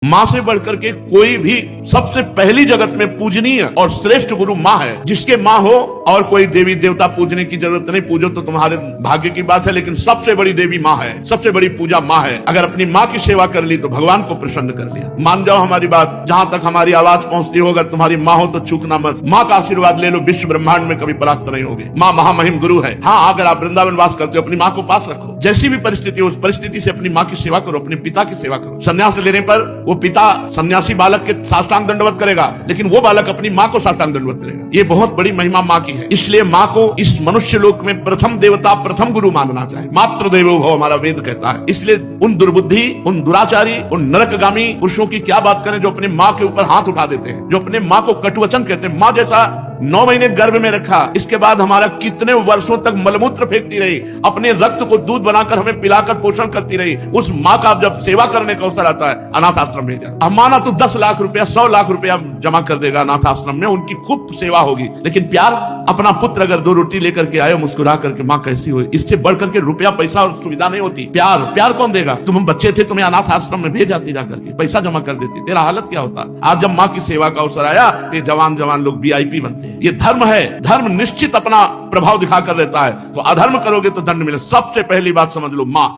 माँ से बढ़कर के कोई भी सबसे पहली जगत में पूजनीय और श्रेष्ठ गुरु माँ है। जिसके माँ हो और कोई देवी देवता पूजने की जरूरत नहीं, पूजो तो तुम्हारे भाग्य की बात है, लेकिन सबसे बड़ी देवी माँ है, सबसे बड़ी पूजा माँ है। अगर अपनी माँ की सेवा कर ली तो भगवान को प्रसन्न कर लिया। मान जाओ हमारी बात, जहां तक हमारी आवाज पहुंचती हो, अगर तुम्हारी माँ हो तो चूकना मत। माँ का आशीर्वाद ले लो, विश्व ब्रह्मांड में कभी परास्त नहीं होगी। माँ महामहिम गुरु है। हाँ, अगर आप वृंदावन वास करते हो, अपनी माँ को पास रखो। जैसी भी परिस्थिति हो, उस परिस्थिति से अपनी माँ की सेवा करो, अपने पिता की सेवा करो। संन्यास लेने पर वो पिता सन्यासी बालक के साष्टांग दंडवत करेगा, लेकिन वो बालक अपनी माँ को साष्टांग दंडवत करेगा। ये बहुत बड़ी महिमा माँ की है। इसलिए माँ को इस मनुष्य लोक में प्रथम देवता, प्रथम गुरु मानना चाहिए। मातृ देवो भव, हमारा वेद कहता है। इसलिए उन दुर्बुद्धि, उन दुराचारी, उन नरकगामी पुरुषों की क्या बात करें जो अपनी माँ के ऊपर हाथ उठा देते हैं, जो अपने माँ को कटुवचन कहते हैं। माँ जैसा 9 महीने गर्भ में रखा, इसके बाद हमारा कितने वर्षों तक मलमूत्र फेंकती रही, अपने रक्त को दूध बनाकर हमें पिलाकर पोषण करती रही। उस माँ का जब सेवा करने का अवसर आता है, अनाथ आश्रम भेजा। अब माना तो 10 लाख रुपया, 100 लाख रुपया जमा कर देगा अनाथ आश्रम में, उनकी खूब सेवा होगी। लेकिन प्यार, अपना पुत्र अगर 2 रोटी लेकर के आए मुस्कुरा करके, माँ कैसी हुई, इससे बढ़कर के रुपया पैसा और सुविधा नहीं होती। प्यार, प्यार कौन देगा? तुम बच्चे थे, तुम्हें अनाथ आश्रम में भेज जाती, जाकर के पैसा जमा कर देती, तेरा हालत क्या होता? आज जब माँ की सेवा का अवसर आया, ये जवान जवान लोग VIP बनते हैं। ये धर्म है। धर्म निश्चित अपना प्रभाव दिखाकर रहता है। तो अधर्म करोगे तो दंड मिले। सबसे पहली बात समझ लो, माँ।